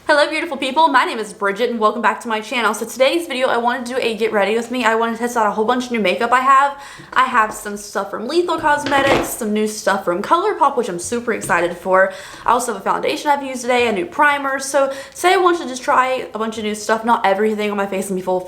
Hello beautiful people, my name is Bridget and welcome back to my channel. So today's video I wanted to do a get ready with me. I wanted to test out a whole bunch of new makeup I have. I have some stuff from Lethal Cosmetics, some new stuff from Colourpop, which I'm super excited for. I also have a foundation I've used today, a new primer. So today I wanted to just try a bunch of new stuff. Not everything on my face can be full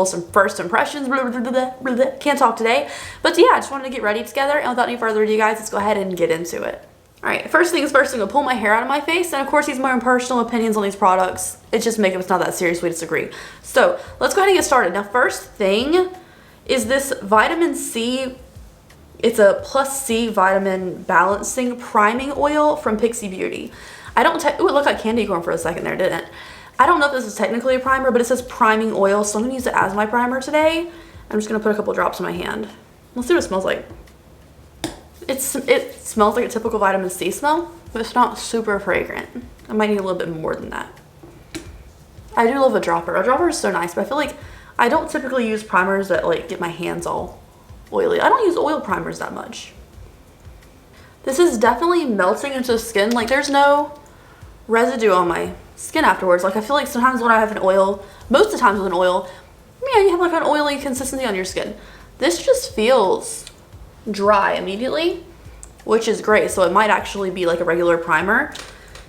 some first impressions. Blah, blah, blah, blah, blah. Can't talk today. But yeah, I just wanted to get ready together, and without any further ado guys, let's go ahead and get into it. Alright, first things first, I'm going to pull my hair out of my face, and of course these are my own personal opinions on these products. It's just makeup, it's not that serious, we disagree. So, let's go ahead and get started. Now first thing is this vitamin C, it's a plus C vitamin balancing priming oil from Pixie Beauty. Ooh, it looked like candy corn for a second there, didn't it? I don't know if this is technically a primer, but it says priming oil, so I'm going to use it as my primer today. I'm just going to put a couple drops in my hand. Let's see what it smells like. It smells like a typical vitamin C smell, but it's not super fragrant. I might need a little bit more than that. I do love a dropper. A dropper is so nice, but I feel like I don't typically use primers that like get my hands all oily. I don't use oil primers that much. This is definitely melting into the skin. Like there's no residue on my skin afterwards. Like I feel like sometimes when I have an oil, most of the times with an oil, yeah, you have like an oily consistency on your skin. This just feels dry immediately, which is great. So it might actually be like a regular primer.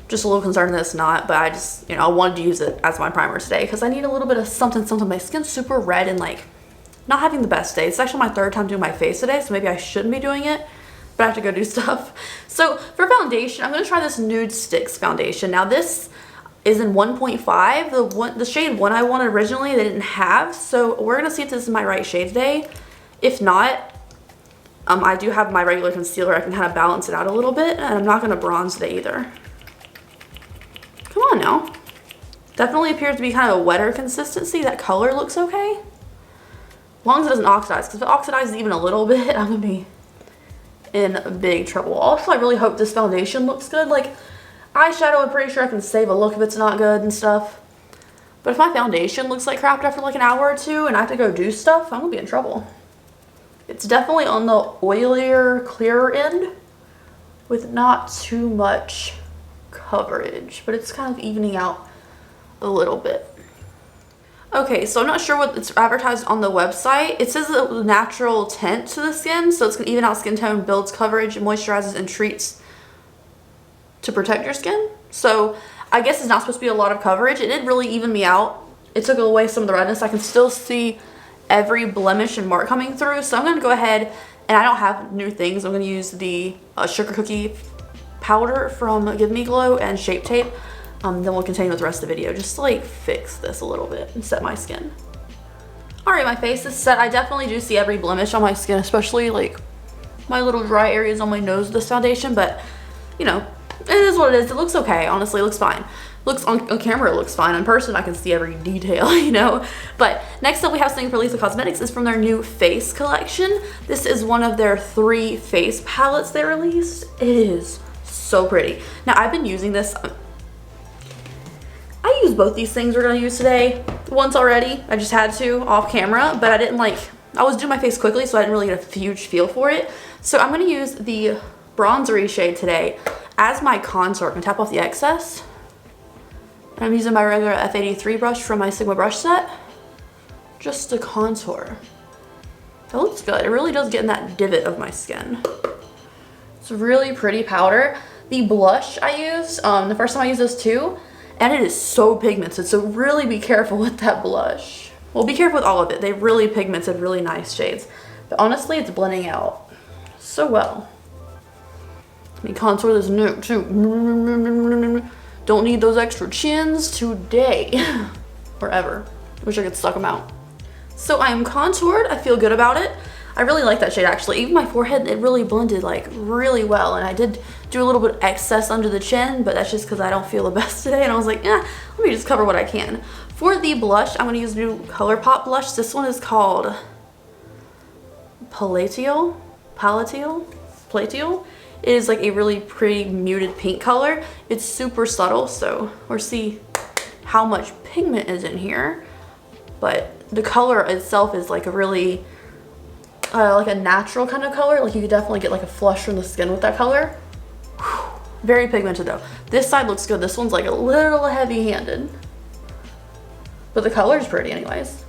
Just a little concerned that it's not, but I just, I wanted to use it as my primer today because I need a little bit of something. My skin's super red and like not having the best day. It's actually my third time doing my face today, so maybe I shouldn't be doing it, but I have to go do stuff. So for foundation, I'm going to try this Nude Sticks foundation. Now this is in 1.5. The shade one I wanted originally they didn't have, so we're going to see if this is my right shade today. If not, I do have my regular concealer. I can kind of balance it out a little bit, and I'm not going to bronze today either. Come on now. Definitely appears to be kind of a wetter consistency. That color looks okay. As long as it doesn't oxidize, because if it oxidizes even a little bit, I'm going to be in big trouble. Also, I really hope this foundation looks good. Like, eyeshadow, I'm pretty sure I can save a look if it's not good and stuff. But if my foundation looks like crap after like an hour or two and I have to go do stuff, I'm going to be in trouble. It's definitely on the oilier, clearer end with not too much coverage, but it's kind of evening out a little bit. Okay, so I'm not sure what it's advertised on the website. It says a natural tint to the skin, so it's going to even out skin tone, builds coverage, moisturizes, and treats to protect your skin. So I guess it's not supposed to be a lot of coverage. It did really even me out. It took away some of the redness. I can still see every blemish and mark coming through, so I'm going to go ahead, and I don't have new things. I'm going to use the sugar cookie powder from Give Me Glow and Shape Tape. Then we'll continue with the rest of the video just to like fix this a little bit and set my skin. Alright, my face is set. I definitely do see every blemish on my skin, especially like my little dry areas on my nose with this foundation, but it is what it is. It looks okay, honestly. It looks fine. Looks on camera, it looks fine. In person, I can see every detail, But next up, we have something for Lethal Cosmetics. Is from their new face collection. This is one of their 3 face palettes they released. It is so pretty. Now, I've been using this. I used both these things we're going to use today once already. I just had to off camera, but I was doing my face quickly, so I didn't really get a huge feel for it. So I'm going to use the bronzery shade today as my contour. I'm going to tap off the excess. I'm using my regular F83 brush from my Sigma brush set just to contour. It looks good. It really does get in that divot of my skin. It's a really pretty powder. The blush I used, the first time I used this too, and it is so pigmented, so really be careful with that blush. Well, be careful with all of it. They really pigmented, really nice shades. But honestly, it's blending out so well. Let me contour this nude too. Don't need those extra chins today. Or ever. Wish I could suck them out. So I am contoured. I feel good about it. I really like that shade actually. Even my forehead, it really blended like really well. And I did do a little bit of excess under the chin, but that's just because I don't feel the best today. And I was like, let me just cover what I can. For the blush, I'm going to use new Colourpop blush. This one is called Palatial. It is like a really pretty muted pink color. It's super subtle, so we'll see how much pigment is in here. But the color itself is like a really, like a natural kind of color. Like you could definitely get like a flush from the skin with that color. Whew. Very pigmented though. This side looks good. This one's like a little heavy-handed. But the color is pretty anyways.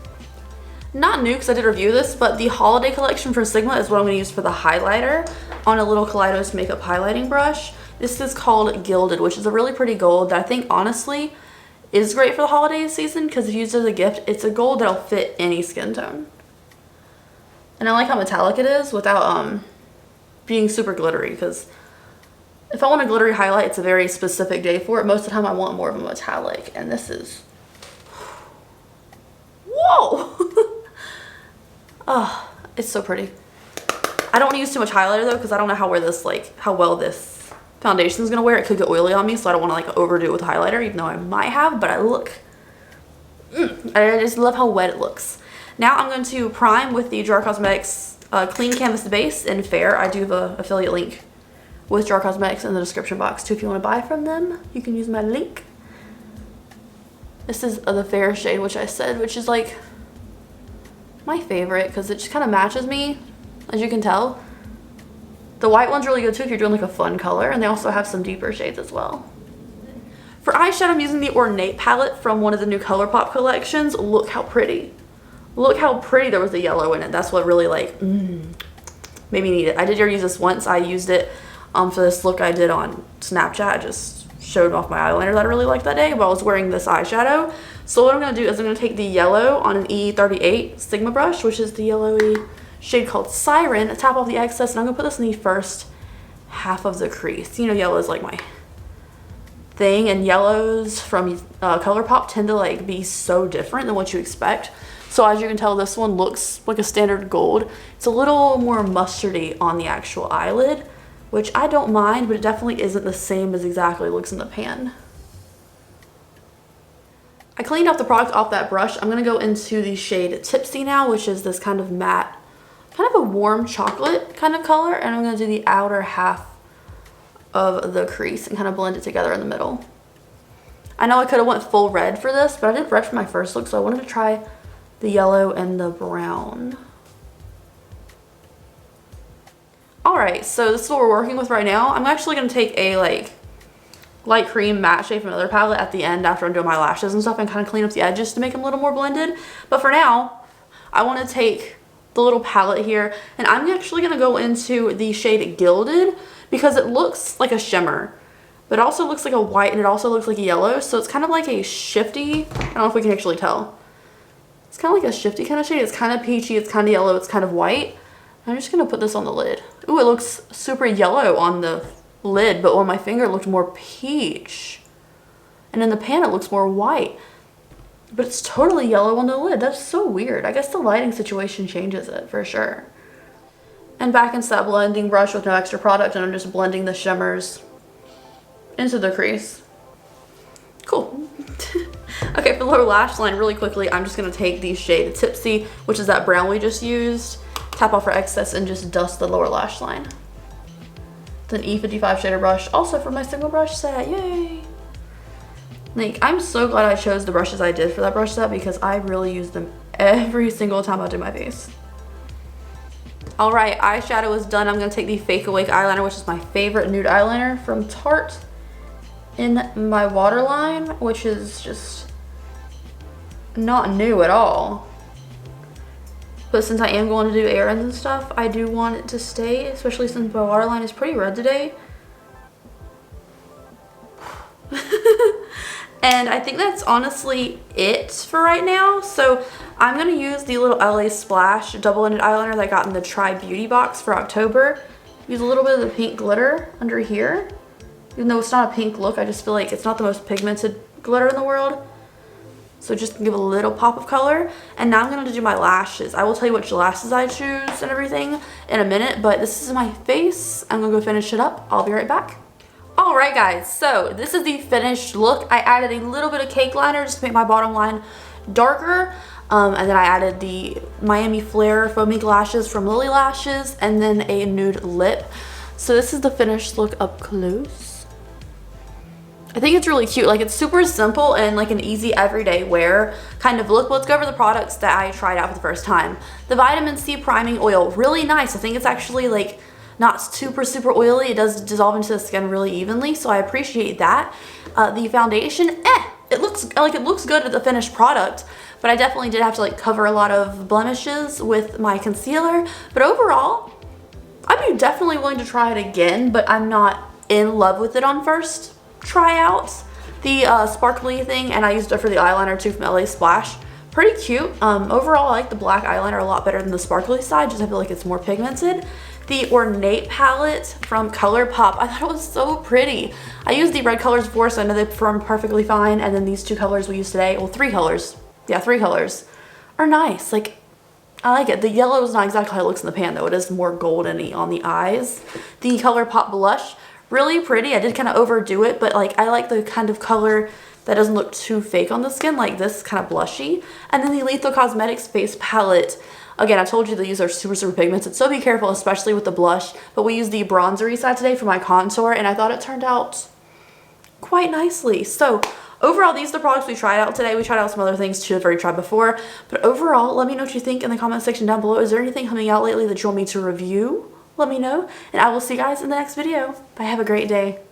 Not new because I did review this, but the holiday collection from Sigma is what I'm going to use for the highlighter on a little Kaleidos makeup highlighting brush. This is called Gilded, which is a really pretty gold that I think honestly is great for the holiday season because if used as a gift, it's a gold that'll fit any skin tone. And I like how metallic it is without being super glittery, because if I want a glittery highlight, it's a very specific day for it. Most of the time I want more of a metallic, and this is, whoa! Oh, it's so pretty. I don't want to use too much highlighter though, because I don't know how well this foundation is going to wear. It could get oily on me, so I don't want to like overdo it with highlighter, even though I might have, but I just love how wet it looks. Now I'm going to prime with the Jar Cosmetics Clean Canvas Base in Fair. I do have an affiliate link with Jar Cosmetics in the description box too. If you want to buy from them, you can use my link. This is the Fair shade, which I said, which is like my favorite because it just kind of matches me, as you can tell. The white one's really good too if you're doing like a fun color, and they also have some deeper shades as well. For eyeshadow, I'm using the Ornate palette from one of the new Colourpop collections. Look how pretty. Look how pretty there was the yellow in it. That's what really like made me need it. I did already use this once. I used it for this look I did on Snapchat. I just showed off my eyeliner that I really liked that day, but I was wearing this eyeshadow. So what I'm going to do is I'm going to take the yellow on an E38 Sigma brush, which is the yellowy shade called Siren, tap off the excess, and I'm going to put this in the first half of the crease. You know, yellow is like my thing, and yellows from Colourpop tend to like be so different than what you expect. So as you can tell, this one looks like a standard gold. It's a little more mustardy on the actual eyelid, which I don't mind, but it definitely isn't the same as exactly it looks in the pan. I cleaned off the product off that brush. I'm going to go into the shade Tipsy now, which is this kind of matte, kind of a warm chocolate kind of color, and I'm going to do the outer half of the crease and kind of blend it together in the middle. I know I could have went full red for this, but I did red for my first look, so I wanted to try the yellow and the brown. Alright, so this is what we're working with right now. I'm actually going to take a like light cream matte shade from another palette at the end after I'm doing my lashes and stuff and kind of clean up the edges to make them a little more blended. But for now, I want to take the little palette here, and I'm actually going to go into the shade Gilded because it looks like a shimmer, but it also looks like a white, and it also looks like a yellow, so it's kind of like a shifty, I don't know if we can actually tell. It's kind of like a shifty kind of shade. It's kind of peachy, it's kind of yellow, it's kind of white. I'm just going to put this on the lid. Ooh, it looks super yellow on the lid, but on my finger it looked more peach. And in the pan it looks more white. But it's totally yellow on the lid. That's so weird. I guess the lighting situation changes it for sure. And back into that blending brush with no extra product, and I'm just blending the shimmers into the crease. Cool. Okay, for the lower lash line, really quickly, I'm just going to take the shade Tipsy, which is that brown we just used, tap off our excess, and just dust the lower lash line. It's an E55 shader brush, also from my Sigma brush set. Yay! Like, I'm so glad I chose the brushes I did for that brush set because I really use them every single time I do my face. Alright, eyeshadow is done. I'm going to take the Fake Awake eyeliner, which is my favorite nude eyeliner from Tarte, in my waterline, which is just not new at all. But since I am going to do errands and stuff, I do want it to stay, especially since my waterline is pretty red today. And I think that's honestly it for right now. So I'm going to use the little LA Splash double-ended eyeliner that I got in the Try Beauty box for October. Use a little bit of the pink glitter under here. Even though it's not a pink look, I just feel like it's not the most pigmented glitter in the world. So just give a little pop of color. And now I'm going to do my lashes. I will tell you which lashes I choose and everything in a minute, but this is my face. I'm going to go finish it up. I'll be right back. Alright guys, so this is the finished look. I added a little bit of cake liner just to make my bottom line darker. And then I added the Miami Flare foaming lashes from Lily Lashes, and then a nude lip. So this is the finished look up close. I think it's really cute. Like, it's super simple and like an easy everyday wear kind of look. Let's go over the products that I tried out for the first time. The Vitamin C Priming Oil, really nice. I think it's actually like not super oily. It does dissolve into the skin really evenly, so I appreciate that. The foundation, it looks good at the finished product, but I definitely did have to like cover a lot of blemishes with my concealer. But overall, I'd be definitely willing to try it again, but I'm not in love with it on first try out. The sparkly thing, and I used it for the eyeliner too from LA Splash. Pretty cute. Overall, I like the black eyeliner a lot better than the sparkly side, just I feel like it's more pigmented. The Ornate palette from Colourpop, I thought it was so pretty. I used the red colors before, so I know they perform perfectly fine, and then these two colors we used today, well, 3 colors. Yeah, 3 colors are nice. Like, I like it. The yellow is not exactly how it looks in the pan though. It is more golden-y on the eyes. The Colourpop blush, really pretty. I did kind of overdo it, but like I like the kind of color that doesn't look too fake on the skin, like this, kind of blushy. And then the Lethal Cosmetics face palette. Again, I told you these are super pigmented, so be careful, especially with the blush. But we used the bronzery side today for my contour, and I thought it turned out quite nicely. So overall, these are the products we tried out today. We tried out some other things too I've already tried before. But overall, let me know what you think in the comment section down below. Is there anything coming out lately that you want me to review? Let me know. And I will see you guys in the next video. Bye, have a great day.